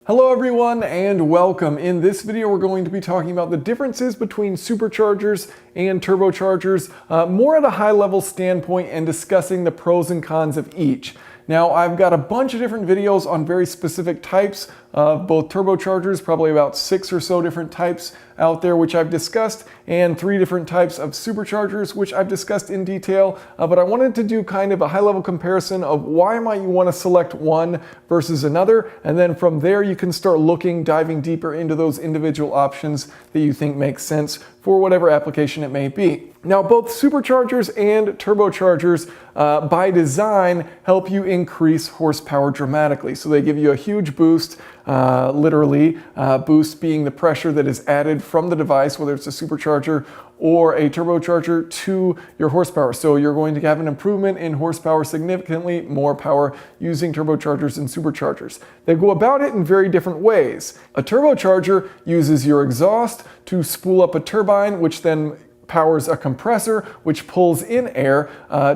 Hello everyone and welcome. In this video we're going to be talking about the differences between superchargers and turbochargers, more at a high level standpoint, and discussing the pros and cons of each. Now I've got a bunch of different videos on very specific types of both turbochargers, probably about 6 or so different types out there which I've discussed, and 3 different types of superchargers which I've discussed in detail, but I wanted to do kind of a high-level comparison of why might you want to select one versus another, and then from there you can start diving deeper into those individual options that you think make sense for whatever application it may be. Now, both superchargers and turbochargers by design help you increase horsepower dramatically. So they give you a huge boost, literally, boost being the pressure that is added from the device, whether it's a supercharger or a turbocharger, to your horsepower. So you're going to have an improvement in horsepower, significantly more power using turbochargers and superchargers. They go about it in very different ways. A turbocharger uses your exhaust to spool up a turbine, which then powers a compressor which pulls in air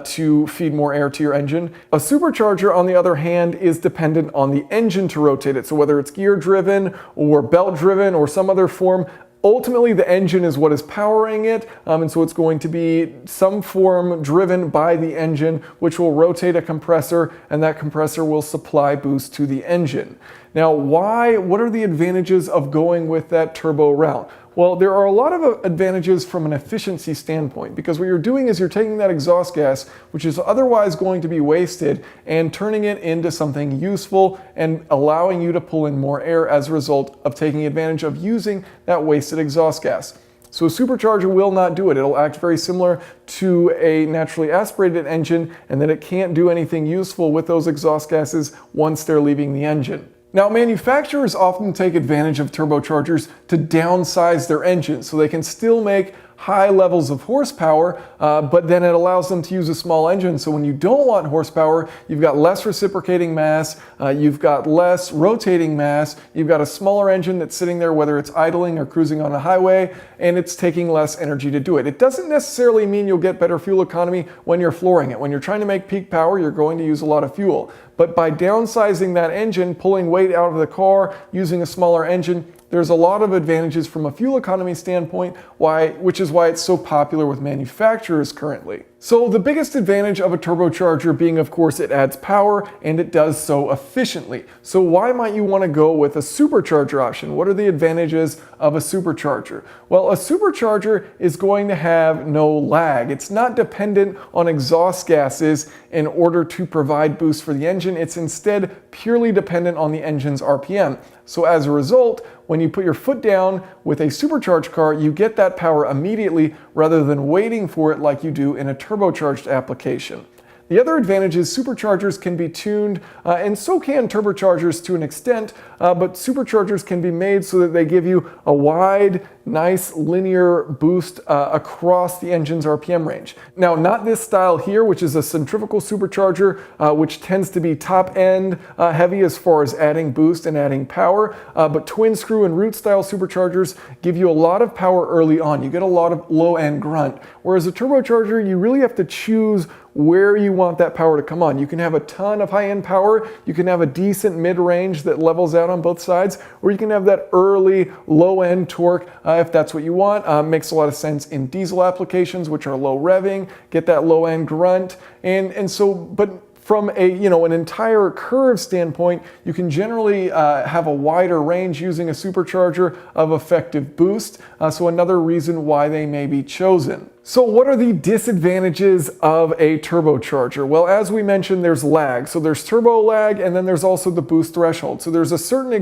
to feed more air to your engine. A supercharger, on the other hand, is dependent on the engine to rotate it. So whether it's gear driven or belt driven or some other form, ultimately the engine is what is powering it, and so it's going to be some form driven by the engine, which will rotate a compressor, and that compressor will supply boost to the engine. Now, what are the advantages of going with that turbo route? Well, there are a lot of advantages from an efficiency standpoint, because what you're doing is you're taking that exhaust gas, which is otherwise going to be wasted, and turning it into something useful and allowing you to pull in more air as a result of taking advantage of using that wasted exhaust gas. So a supercharger will not do it. It'll act very similar to a naturally aspirated engine, and then it can't do anything useful with those exhaust gases once they're leaving the engine. Now, manufacturers often take advantage of turbochargers to downsize their engines so they can still make high levels of horsepower, but then it allows them to use a small engine. So when you don't want horsepower, you've got less reciprocating mass, you've got less rotating mass, you've got a smaller engine that's sitting there, whether it's idling or cruising on a highway, and it's taking less energy to do it. It doesn't necessarily mean you'll get better fuel economy when you're flooring it. When you're trying to make peak power, you're going to use a lot of fuel. But by downsizing that engine, pulling weight out of the car, using a smaller engine, there's a lot of advantages from a fuel economy standpoint, which is why it's so popular with manufacturers currently. So the biggest advantage of a turbocharger being, of course, it adds power, and it does so efficiently. So why might you want to go with a supercharger option? What are the advantages of a supercharger? Well, a supercharger is going to have no lag. It's not dependent on exhaust gases in order to provide boost for the engine. It's instead purely dependent on the engine's RPM. So as a result, when you put your foot down with a supercharged car, you get that power immediately rather than waiting for it like you do in a turbocharged application. The other advantage is superchargers can be tuned, and so can turbochargers to an extent, but superchargers can be made so that they give you a wide, nice linear boost across the engine's RPM range. Now, not this style here, which is a centrifugal supercharger, which tends to be top end heavy as far as adding boost and adding power, but twin screw and root style superchargers give you a lot of power early on. You get a lot of low end grunt, whereas a turbocharger, you really have to choose where you want that power to come on. You can have a ton of high-end power, you can have a decent mid-range that levels out on both sides, or you can have that early low-end torque if that's what you want. Makes a lot of sense in diesel applications, which are low revving, get that low-end grunt, but from an entire curve standpoint, you can generally have a wider range using a supercharger of effective boost. So another reason why they may be chosen. So what are the disadvantages of a turbocharger? Well, as we mentioned, there's lag. So there's turbo lag, and then there's also the boost threshold. So there's a certain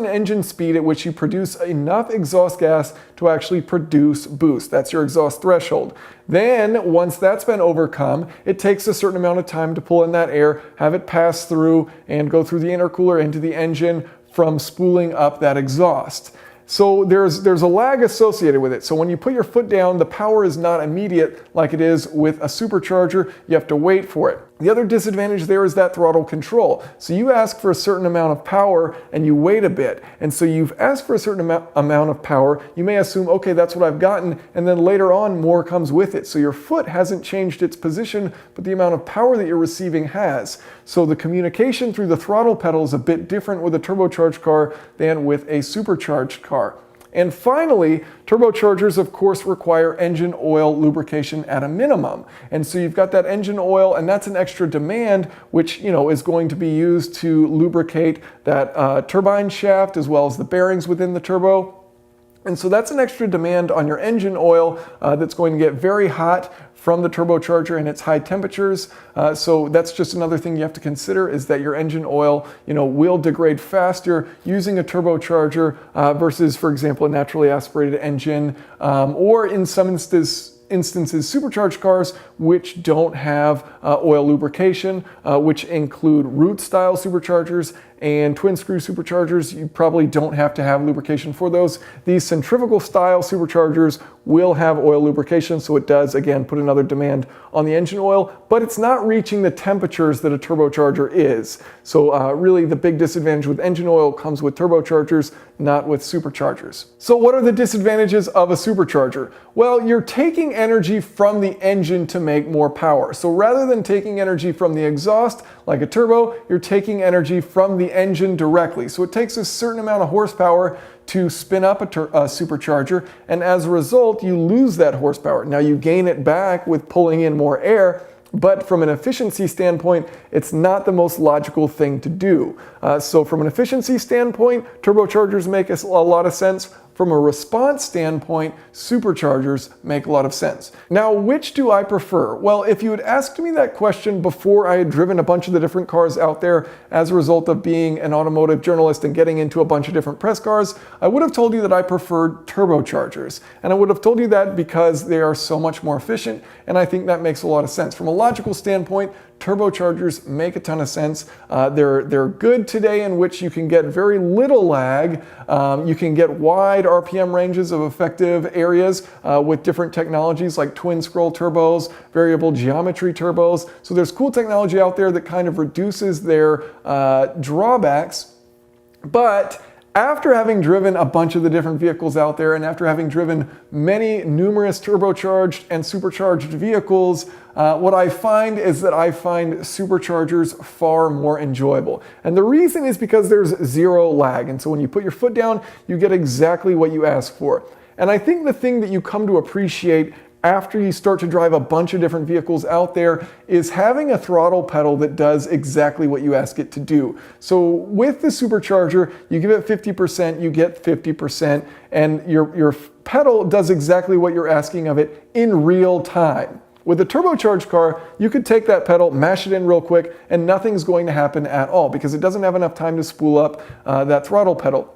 engine speed at which you produce enough exhaust gas to actually produce boost. That's your exhaust threshold. Then, once that's been overcome, it takes a certain amount of time to pull in that air, have it pass through and go through the intercooler into the engine from spooling up that exhaust. So there's a lag associated with it. So when you put your foot down, the power is not immediate like it is with a supercharger. You have to wait for it. The other disadvantage there is that throttle control. So you ask for a certain amount of power and you wait a bit. And so you've asked for a certain amount of power. You may assume, okay, that's what I've gotten. And then later on, more comes with it. So your foot hasn't changed its position, but the amount of power that you're receiving has. So the communication through the throttle pedal is a bit different with a turbocharged car than with a supercharged car. And finally, turbochargers, of course, require engine oil lubrication at a minimum. And so you've got that engine oil, and that's an extra demand, which is going to be used to lubricate that turbine shaft as well as the bearings within the turbo. And so that's an extra demand on your engine oil that's going to get very hot from the turbocharger and its high temperatures. So that's just another thing you have to consider, is that your engine oil, will degrade faster using a turbocharger versus, for example, a naturally aspirated engine, or in some instances supercharged cars which don't have oil lubrication, which include root style superchargers and twin screw superchargers. You probably don't have to have lubrication for those. These centrifugal style superchargers will have oil lubrication, so it does, again, put another demand on the engine oil, but it's not reaching the temperatures that a turbocharger is. So really the big disadvantage with engine oil comes with turbochargers, not with superchargers. So what are the disadvantages of a supercharger? Well, you're taking energy from the engine to make more power. So rather than taking energy from the exhaust like a turbo, you're taking energy from the engine directly. So it takes a certain amount of horsepower to spin up a supercharger, and as a result, you lose that horsepower. Now you gain it back with pulling in more air, but from an efficiency standpoint, it's not the most logical thing to do. So from an efficiency standpoint, turbochargers make a lot of sense. From a response standpoint, superchargers make a lot of sense. Now, which do I prefer? Well, if you had asked me that question before I had driven a bunch of the different cars out there as a result of being an automotive journalist and getting into a bunch of different press cars, I would have told you that I preferred turbochargers. And I would have told you that because they are so much more efficient, and I think that makes a lot of sense. From a logical standpoint, turbochargers make a ton of sense. They're good today in which you can get very little lag. You can get wide RPM ranges of effective areas with different technologies like twin scroll turbos, variable geometry turbos. So there's cool technology out there that kind of reduces their drawbacks. But after having driven a bunch of the different vehicles out there, and after having driven numerous turbocharged and supercharged vehicles, what I find is that I find superchargers far more enjoyable. And the reason is because there's zero lag. And so when you put your foot down, you get exactly what you ask for. And I think the thing that you come to appreciate after you start to drive a bunch of different vehicles out there is having a throttle pedal that does exactly what you ask it to do. So with the supercharger, you give it 50%, you get 50%, and your pedal does exactly what you're asking of it in real time. With a turbocharged car, you could take that pedal, mash it in real quick, and nothing's going to happen at all because it doesn't have enough time to spool up that throttle pedal.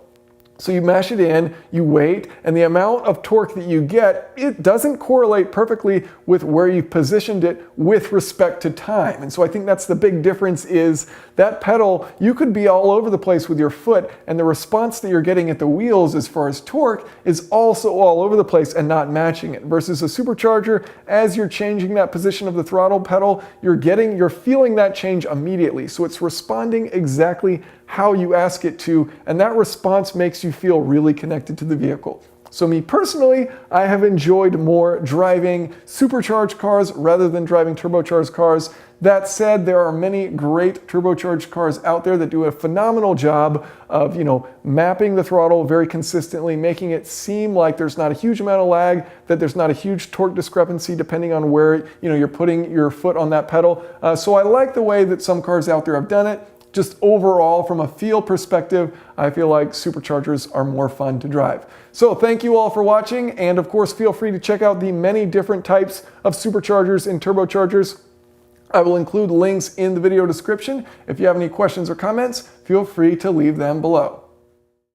So you mash it in, you wait, and the amount of torque that you get, it doesn't correlate perfectly with where you've positioned it with respect to time. And so I think that's the big difference, is that pedal, you could be all over the place with your foot, and the response that you're getting at the wheels as far as torque is also all over the place and not matching it. Versus a supercharger, as you're changing that position of the throttle pedal, you're feeling that change immediately. So it's responding exactly how you ask it to, and that response makes you feel really connected to the vehicle. So me personally, I have enjoyed more driving supercharged cars rather than driving turbocharged cars. That said, there are many great turbocharged cars out there that do a phenomenal job of, mapping the throttle very consistently, making it seem like there's not a huge amount of lag, that there's not a huge torque discrepancy depending on where, you're putting your foot on that pedal. So I like the way that some cars out there have done it. Just overall, from a feel perspective, I feel like superchargers are more fun to drive. So thank you all for watching, and of course feel free to check out the many different types of superchargers and turbochargers. I will include links in the video description. If you have any questions or comments, feel free to leave them below.